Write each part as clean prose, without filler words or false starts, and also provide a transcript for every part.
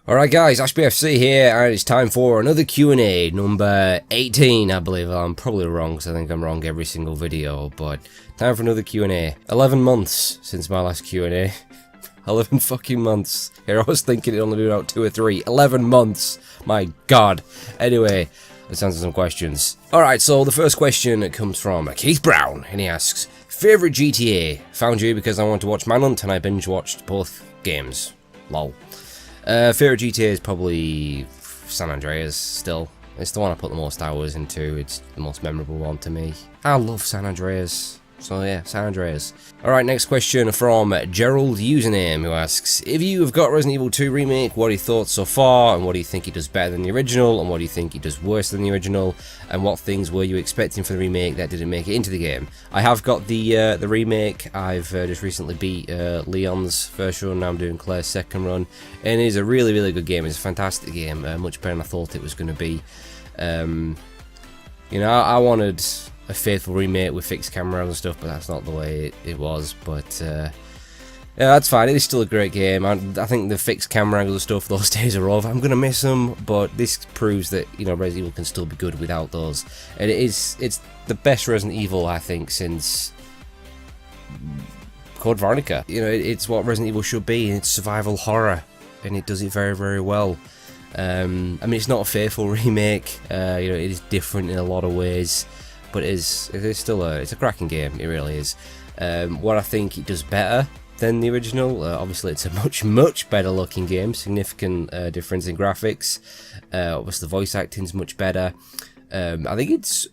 Alright guys, AshbyFC here, and it's time for another Q&A, number 18 I believe. I'm probably wrong because I think I'm wrong every single video, but time for another Q&A. 11 months since my last Q&A. 11 fucking months. Here I was thinking it'd only been about 2 or 3. 11 months! My god. Anyway, let's answer some questions. Alright, so the first question comes from Keith Brown, and he asks, favourite GTA? Found you because I wanted to watch Manhunt and I binge watched both games. Lol. Favourite GTA is probably San Andreas still. It's the one I put the most hours into. It's the most memorable one to me. I love San Andreas. So yeah, San Andreas. Alright, next question from Gerald Username, who asks, if you have got Resident Evil 2 Remake, what are your thoughts so far, and what do you think it does better than the original, and what do you think it does worse than the original, and what things were you expecting for the remake that didn't make it into the game? I have got the remake. I've just recently beat Leon's first run, now I'm doing Claire's second run, and it is a really, really good game. It's a fantastic game, much better than I thought it was going to be. You know, I wanted a faithful remake with fixed cameras and stuff, but that's not the way it was. But yeah, that's fine. It is still a great game. I think the fixed camera angles and stuff, those days are over. I'm gonna miss them, but this proves that, you know, Resident Evil can still be good without those. And it's the best Resident Evil, I think, since Code Veronica. You know, it's what Resident Evil should be. It's survival horror, and it does it very, very well. I mean, it's not a faithful remake. You know, it is different in a lot of ways. But it is still it's a cracking game, it really is. What I think it does better than the original, obviously it's a much better looking game, significant difference in graphics. Obviously the voice acting's much better. I think it's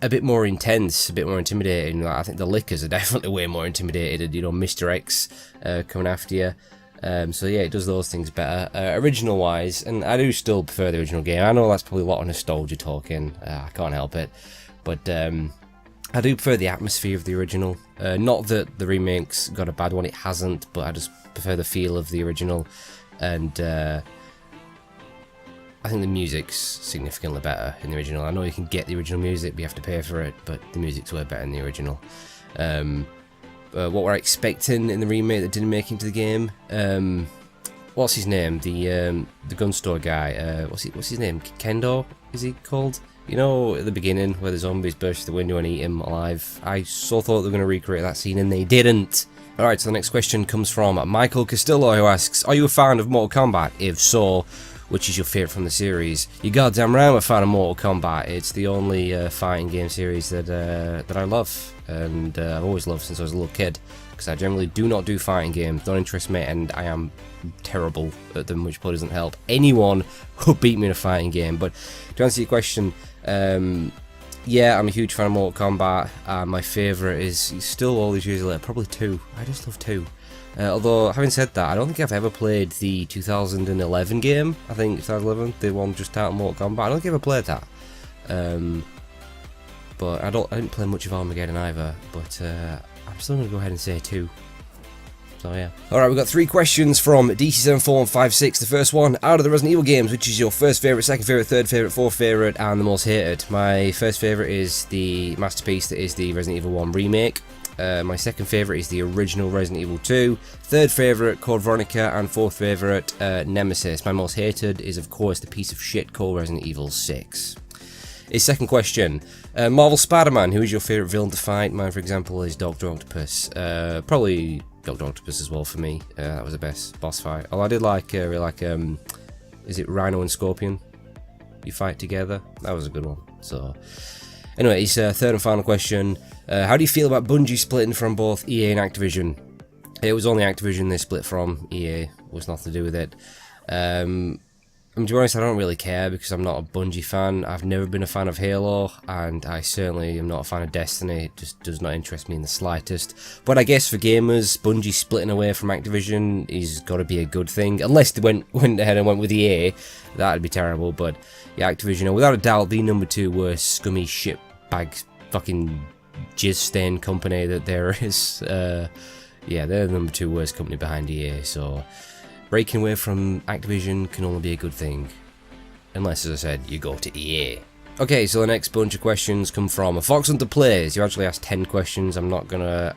a bit more intense, a bit more intimidating. I think the Lickers are definitely way more intimidated, you know, Mr. X coming after you. So yeah, it does those things better. Original wise, and I do still prefer the original game. I know that's probably a lot of nostalgia talking, I can't help it. But I do prefer the atmosphere of the original. Not that the remake's got a bad one, it hasn't, but I just prefer the feel of the original. And I think the music's significantly better in the original. I know you can get the original music, but you have to pay for it, but the music's way better in the original. What we're expecting in the remake that didn't make it into the game, what's his name? The gun store guy. What's his name? Kendo, is he called? You know, at the beginning, where the zombies burst through the window and eat him alive, I so thought they were going to recreate that scene, and they didn't. Alright, so the next question comes from Michael Castillo, who asks, are you a fan of Mortal Kombat? If so, which is your favourite from the series? You goddamn right I'm a fan of Mortal Kombat. It's the only fighting game series that I love, and I've always loved since I was a little kid, because I generally do not do fighting games, don't interest me, and I am terrible at them, which probably doesn't help anyone who beat me in a fighting game. But to answer your question, yeah, I'm a huge fan of Mortal Kombat. My favourite is still all these years later, probably 2. I just love 2. Although, having said that, I don't think I've ever played the 2011 game. I think 2011, the one just out of Mortal Kombat. I don't think I've ever played that. But I didn't play much of Armageddon either. But I'm still going to go ahead and say 2. So yeah. Alright, we've got 3 questions from DC74156. The first one, out of the Resident Evil games, which is your first favourite, second favourite, third favourite, fourth favourite, and the most hated? My first favourite is the masterpiece that is the Resident Evil 1 remake. My second favourite is the original Resident Evil 2. Third favourite, Code Veronica, and fourth favourite, Nemesis. My most hated is, of course, the piece of shit called Resident Evil 6. His second question, Marvel Spider-Man, who is your favourite villain to fight? Mine, for example, is Dr. Octopus. Probably Dr. Octopus as well for me. That was the best boss fight. Although I did like, is it Rhino and Scorpion? You fight together? That was a good one. So, anyway, his third and final question, how do you feel about Bungie splitting from both EA and Activision? It was only Activision they split from. EA was nothing to do with it. To be honest, I don't really care because I'm not a Bungie fan. I've never been a fan of Halo, and I certainly am not a fan of Destiny. It just does not interest me in the slightest. But I guess for gamers, Bungie splitting away from Activision is got to be a good thing. Unless they went ahead and went with EA, that'd be terrible. But yeah, Activision are without a doubt the number 2 worst scummy shitbag fucking jizz stain company that there is. Yeah, they're the number 2 worst company behind EA, so breaking away from Activision can only be a good thing. Unless, as I said, you go to EA. Okay, so the next bunch of questions come from Fox Hunter Plays. You actually asked 10 questions. I'm not gonna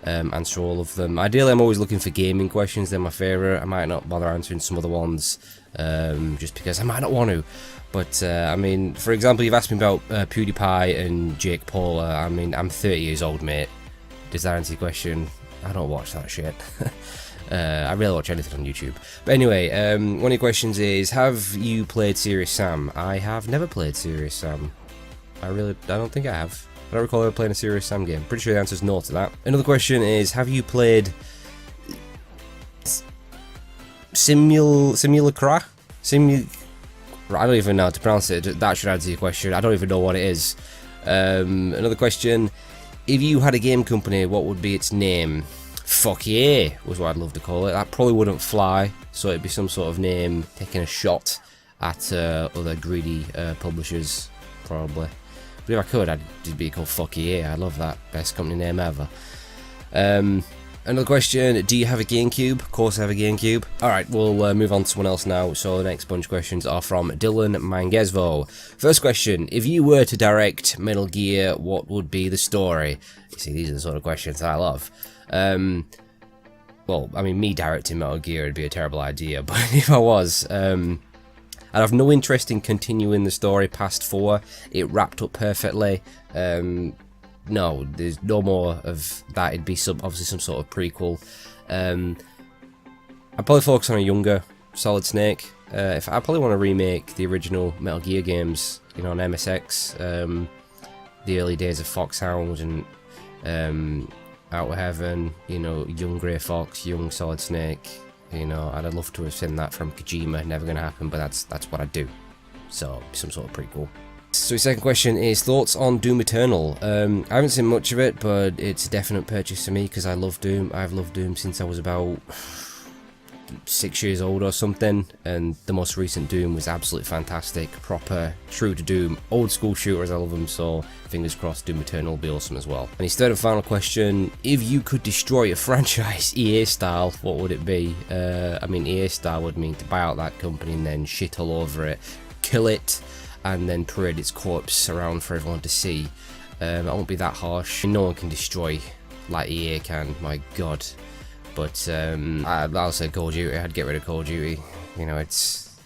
answer all of them. Ideally, I'm always looking for gaming questions. They're my favourite. I might not bother answering some other ones just because I might not want to. But, I mean, for example, you've asked me about PewDiePie and Jake Paul. I mean, I'm 30 years old, mate. Does that answer your question? I don't watch that shit. I really watch anything on YouTube. But anyway, one of your questions is, have you played Serious Sam? I have never played Serious Sam. I don't think I have. I don't recall ever playing a Serious Sam game. Pretty sure the answer is no to that. Another question is, have you played Simulacra? I don't even know how to pronounce it. That should answer your question. I don't even know what it is. Another question, if you had a game company, what would be its name? Fuck yeah, was what I'd love to call it. That probably wouldn't fly, so it'd be some sort of name taking a shot at other greedy publishers, probably. But if I could, I'd just be called Fuck yeah. I love that. Best company name ever. Another question, do you have a GameCube? Of course I have a GameCube. Alright, we'll move on to someone else now. So the next bunch of questions are from Dylan Mangesvo. First question, if you were to direct Metal Gear, what would be the story? You see, these are the sort of questions I love. Well, I mean, me directing Metal Gear would be a terrible idea, but if I was, I'd have no interest in continuing the story past 4. It wrapped up perfectly. No, there's no more of that. It'd be obviously some sort of prequel. I'd probably focus on a younger Solid Snake. If I probably want to remake the original Metal Gear games, you know, on MSX, the early days of Foxhound and Outer Heaven, you know, young Grey Fox, young Solid Snake. You know, I'd love to have seen that from Kojima. Never gonna happen, but that's what I'd do. So some sort of prequel. So his second question is thoughts on Doom Eternal. I haven't seen much of it, but it's a definite purchase for me because I love Doom. I've loved Doom since I was about 6 years old or something, and the most recent Doom was absolutely fantastic, proper, true to Doom, old school shooters, I love them, so fingers crossed Doom Eternal will be awesome as well. And his third and final question, if you could destroy a franchise EA style, what would it be? I mean, EA style would mean to buy out that company and then shit all over it, kill it, and then parade its corpse around for everyone to see. I won't be that harsh. No one can destroy like EA can, my god. But I'll say Call of Duty. I'd get rid of Call of Duty. You know, it's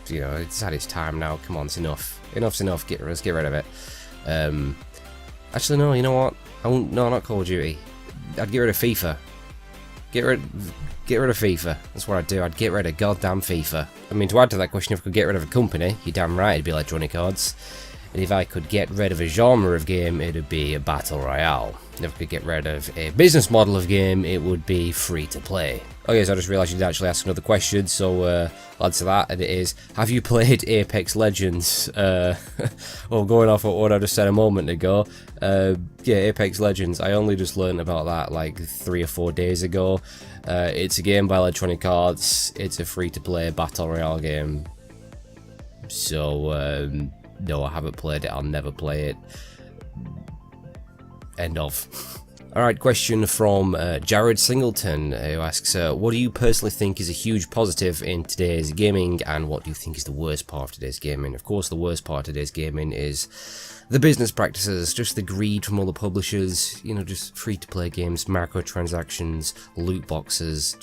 had its time now. Come on, it's enough. Enough's enough. Let's get rid of it. Actually, no. You know what? I won't. No, not Call of Duty. I'd get rid of FIFA. Get rid of FIFA. That's what I'd do. I'd get rid of goddamn FIFA. I mean, to add to that question, if I could get rid of a company, you're damn right it'd be Electronic Arts. And if I could get rid of a genre of game, it'd be a battle royale. If I could get rid of a business model of game, it would be free to play. Okay, so I just realised you did actually ask another question, so I'll answer that, and it is, have you played Apex Legends? Well, going off what I just said a moment ago, yeah, Apex Legends, I only just learned about that like 3 or 4 days ago. It's a game by Electronic Arts, it's a free to play battle royale game. So, no, I haven't played it, I'll never play it. End of. Alright, question from Jared Singleton, who asks, what do you personally think is a huge positive in today's gaming, and what do you think is the worst part of today's gaming? Of course, the worst part of today's gaming is the business practices, just the greed from all the publishers, you know, just free-to-play games, microtransactions, loot boxes,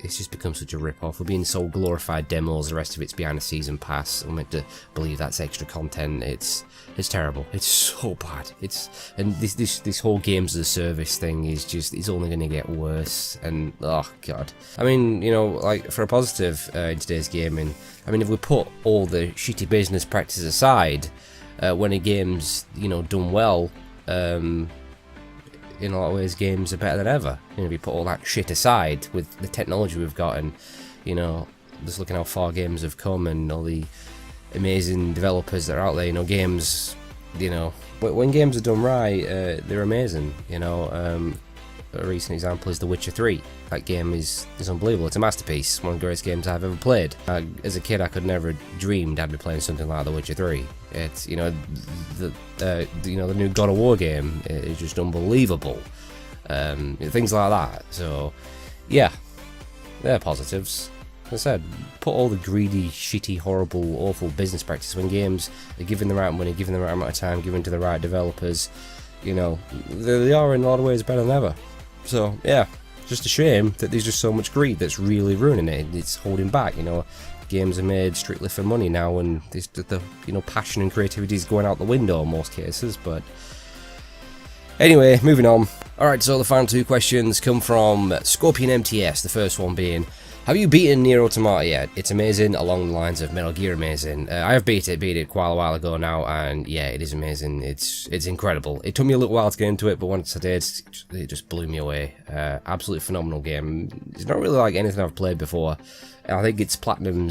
it's just become such a rip-off. We're being sold glorified demos, the rest of it's behind a season pass, we're meant to believe that's extra content. It's terrible. It's so bad. And this whole games as a service thing is only going to get worse. And oh god. I mean, you know, like for a positive in today's gaming, I mean, if we put all the shitty business practices aside, when a game's, you know, done well, in a lot of ways games are better than ever. You know, if you put all that shit aside with the technology we've got, and you know, just looking how far games have come and all the amazing developers that are out there, you know, games, you know, when games are done right, they're amazing, you know. A recent example is The Witcher 3. That game is unbelievable. It's a masterpiece, one of the greatest games I've ever played. As a kid, I could never have dreamed I'd be playing something like The Witcher 3. It's, you know, the new God of War game is just unbelievable. Things like that. So, yeah, they're positives. As I said, put all the greedy, shitty, horrible, awful business practices when games are given the right money, given the right amount of time, given to the right developers. You know, they are in a lot of ways better than ever. So yeah, just a shame that there's just so much greed that's really ruining it. It's holding back, you know. Games are made strictly for money now, and the you know, passion and creativity is going out the window in most cases. But anyway, moving on. Alright, so the final 2 questions come from Scorpion MTS, the first one being, have you beaten Nier Automata yet? It's amazing, along the lines of Metal Gear amazing. I have beat it quite a while ago now, and yeah, it is amazing. It's incredible. It took me a little while to get into it, but once I did, it just blew me away. Absolutely phenomenal game. It's not really like anything I've played before. I think it's Platinum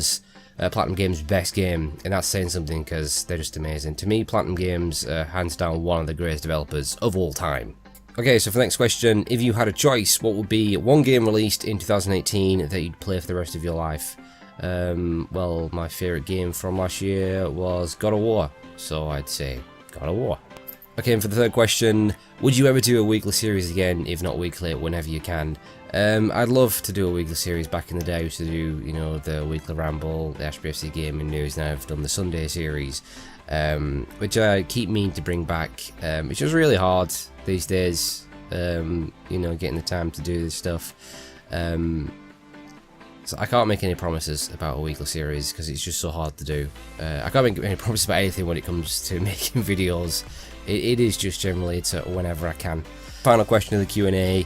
Games' best game, and that's saying something because they're just amazing. To me, Platinum Games, hands down, one of the greatest developers of all time. Okay, so for the next question, if you had a choice, what would be one game released in 2018 that you'd play for the rest of your life? Well, my favourite game from last year was God of War, so I'd say God of War. Okay, and for the third question, would you ever do a weekly series again, if not weekly, whenever you can? I'd love to do a weekly series. Back in the day, I used to do, you know, the weekly ramble, the Ashby FC Gaming News, now I've done the Sunday series, which I keep meaning to bring back. It's just really hard these days, you know, getting the time to do this stuff. So I can't make any promises about a weekly series because it's just so hard to do. I can't make any promises about anything when it comes to making videos. It is just generally it's whenever I can. Final question of the Q&A.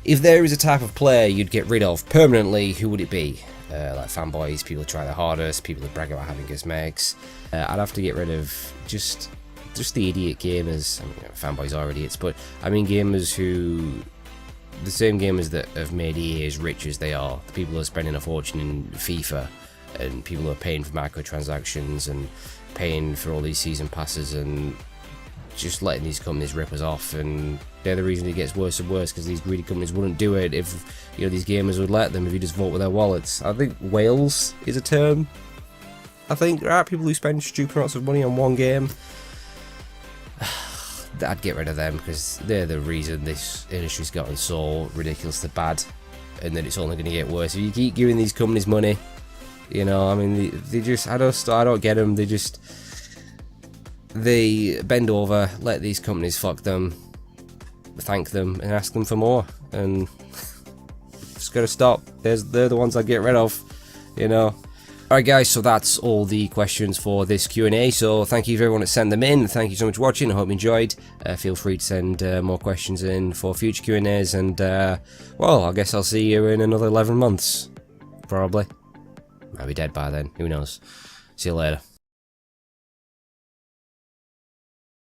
If there is a type of player you'd get rid of permanently, who would it be? Like fanboys, people who try their hardest, people who brag about having cosmetics. I'd have to get rid of just the idiot gamers. I mean, fanboys are idiots, but I mean gamers who, the same gamers that have made EA as rich as they are, the people who are spending a fortune in FIFA, and people who are paying for microtransactions and paying for all these season passes and just letting these companies rip us off, and they're the reason it gets worse and worse because these greedy companies wouldn't do it if, you know, these gamers would let them, if you just vote with their wallets. I think whales is a term. I think, right, people who spend stupid amounts of money on one game, I'd get rid of them because they're the reason this industry's gotten so ridiculously bad, and then it's only going to get worse if you keep giving these companies money. You know, I mean, they just, I don't get them. They bend over, let these companies fuck them, thank them, and ask them for more. And it's gotta stop. They're the ones I get rid of, you know. Alright guys, so that's all the questions for this Q&A. So thank you to everyone that sent them in. Thank you so much for watching. I hope you enjoyed. Feel free to send more questions in for future Q&As. And, well, I guess I'll see you in another 11 months. Probably. Might be dead by then. Who knows. See you later.